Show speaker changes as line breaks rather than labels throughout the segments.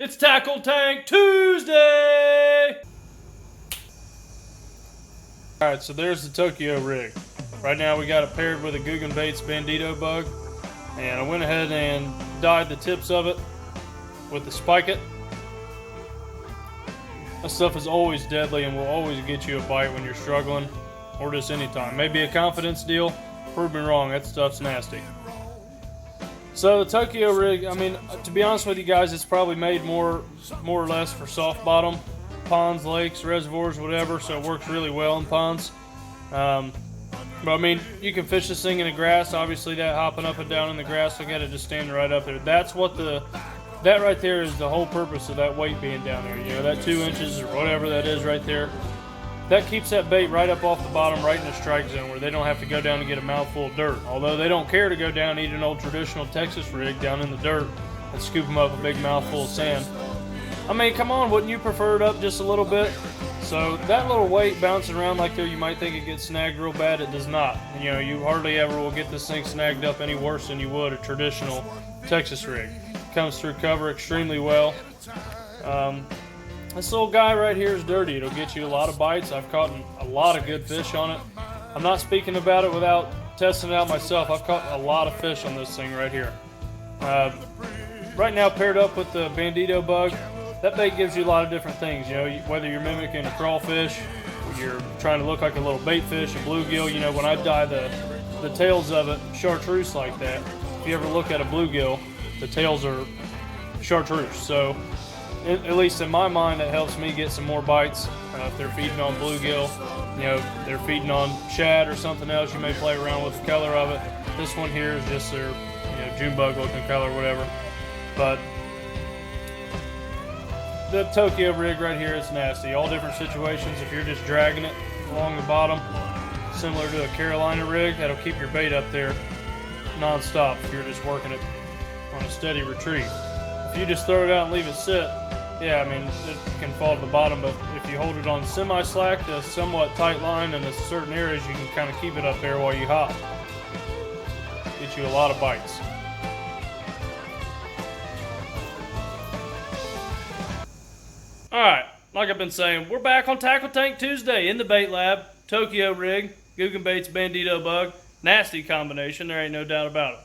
It's Tackle Tank Tuesday! Alright, so there's the Tokyo rig. Right now we got it paired with a googanbaits bandito bug. And I went ahead and dyed the tips of it with the spike it. That stuff is always deadly and will always get you a bite when you're struggling, or just anytime. Maybe a confidence deal. Prove me wrong, that stuff's nasty. So the Tokyo rig, I mean, to be honest with you guys, it's probably made more or less for soft bottom ponds, lakes, reservoirs, whatever. So it works really well in ponds. But I mean, you can fish this thing in the grass. Obviously, that hopping up and down in the grass, look at it just standing right up there. That's what that right there is the whole purpose of that weight being down there. You know, that 2 inches or whatever that is right there. That keeps that bait right up off the bottom, right in the strike zone, where they don't have to go down and get a mouthful of dirt. Although they don't care to go down and eat an old traditional Texas rig down in the dirt and scoop them up a big mouthful of sand. I mean, come on, wouldn't you prefer it up just a little bit? So that little weight bouncing around like there, you might think it gets snagged real bad. It does not. You know, you hardly ever will get this thing snagged up any worse than you would a traditional Texas rig. Comes through cover extremely well. This little guy right here is dirty. It'll get you a lot of bites. I've caught a lot of good fish on it. I'm not speaking about it without testing it out myself. I've caught a lot of fish on this thing right here. Right now paired up with the bandito bug, that bait gives you a lot of different things. You know, whether you're mimicking a crawfish, you're trying to look like a little bait fish, a bluegill. You know, when I dye the tails of it chartreuse like that, if you ever look at a bluegill, the tails are chartreuse. So at least in my mind, that helps me get some more bites. If they're feeding on bluegill, you know, they're feeding on shad or something else, you may play around with the color of it. This one here is just their, you know, June bug looking color, whatever. But the Tokyo rig right here is nasty. All different situations. If you're just dragging it along the bottom, similar to a Carolina rig, that'll keep your bait up there non-stop if you're just working it on a steady retrieve. If you just throw it out and leave it sit, yeah, I mean, it can fall to the bottom, but if you hold it on semi-slack to a somewhat tight line in certain areas, you can kind of keep it up there while you hop. Get you a lot of bites. Alright, like I've been saying, we're back on Tackle Tank Tuesday in the bait lab. Tokyo rig, googanbaits bandito bug. Nasty combination, there ain't no doubt about it.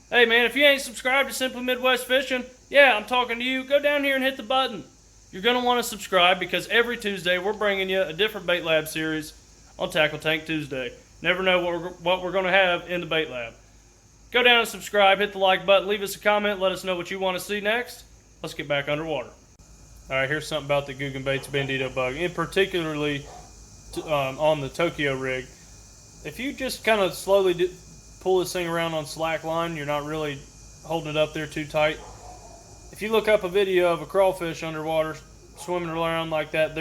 Hey man, if you ain't subscribed to Simply Midwest Fishing, yeah, I'm talking to you. Go down here and hit the button. You're going to want to subscribe because every Tuesday we're bringing you a different bait lab series on Tackle Tank Tuesday. Never know what we're going to have in the bait lab. Go down and subscribe, hit the like button, leave us a comment, let us know what you want to see next. Let's get back underwater. Alright, here's something about the googanbaits bandito bug, and particularly on the Tokyo rig. If you just kind of slowly pull this thing around on slack line, you're not really holding it up there too tight. If you look up a video of a crawfish underwater swimming around like that,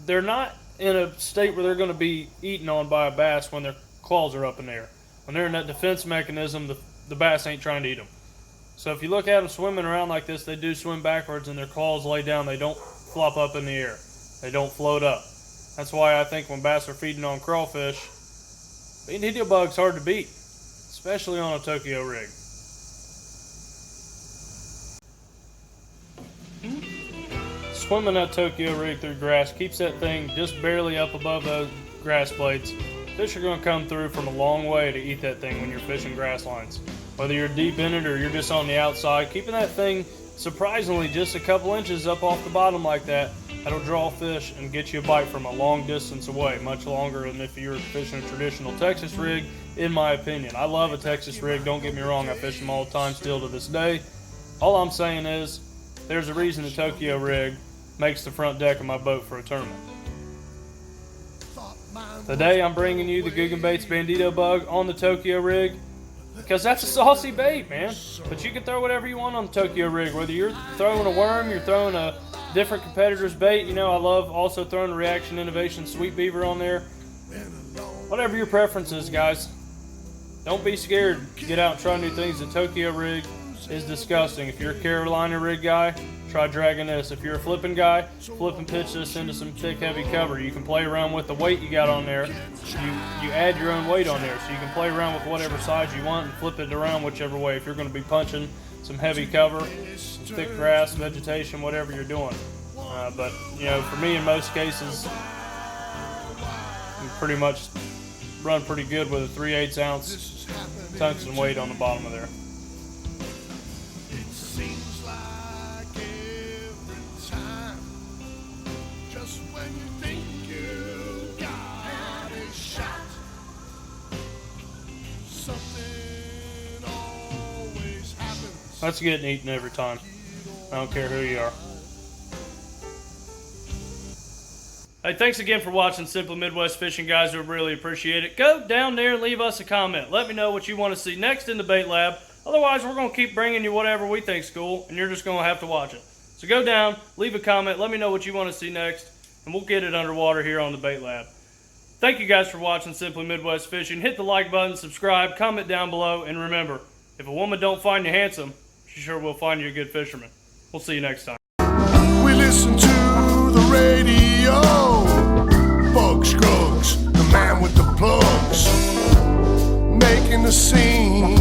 they're not in a state where they're going to be eaten on by a bass when their claws are up in the air. When they're in that defense mechanism, the bass ain't trying to eat them. So if you look at them swimming around like this, they do swim backwards and their claws lay down. They don't flop up in the air. They don't float up. That's why I think when bass are feeding on crawfish, bandito bug's hard to beat, especially on a Tokyo rig. Swimming that Tokyo rig through grass keeps that thing just barely up above those grass blades. Fish are going to come through from a long way to eat that thing when you're fishing grass lines. Whether you're deep in it or you're just on the outside, keeping that thing surprisingly just a couple inches up off the bottom like that, that'll draw fish and get you a bite from a long distance away, much longer than if you were fishing a traditional Texas rig, in my opinion. I love a Texas rig, don't get me wrong, I fish them all the time still to this day. All I'm saying is, there's a reason the Tokyo rig makes the front deck of my boat for a tournament. Today I'm bringing you the googanbaits bandito bug on the Tokyo rig because that's a saucy bait, man. But you can throw whatever you want on the Tokyo rig, whether you're throwing a worm, you're throwing a different competitor's bait. You know, I love also throwing the Reaction Innovation Sweet Beaver on there. Whatever your preference is, guys. Don't be scared. Get out and try new things. The Tokyo rig is disgusting. If you're a Carolina rig guy, try dragging this. If you're a flipping guy, flip and pitch this into some thick, heavy cover. You can play around with the weight you got on there. You add your own weight on there, so you can play around with whatever size you want and flip it around whichever way. If you're going to be punching some heavy cover, some thick grass, vegetation, whatever you're doing. But you know, for me, in most cases, you pretty much run pretty good with a 3/8 ounce tungsten weight on the bottom of there.
It seems like every time, just when you think you got a shot, something always happens.
That's getting eaten every time. I don't care who you are. Hey, thanks again for watching Simply Midwest Fishing, guys. We really appreciate it. Go down there and leave us a comment. Let me know what you want to see next in the bait lab. Otherwise, we're going to keep bringing you whatever we think's cool, and you're just going to have to watch it. So go down, leave a comment, let me know what you want to see next, and we'll get it underwater here on the bait lab. Thank you guys for watching Simply Midwest Fishing. Hit the like button, subscribe, comment down below, and remember, if a woman don't find you handsome, she sure will find you a good fisherman. We'll see you next time.
We listen to the radio, Bug Scruggs, the man with the plugs, making the scene.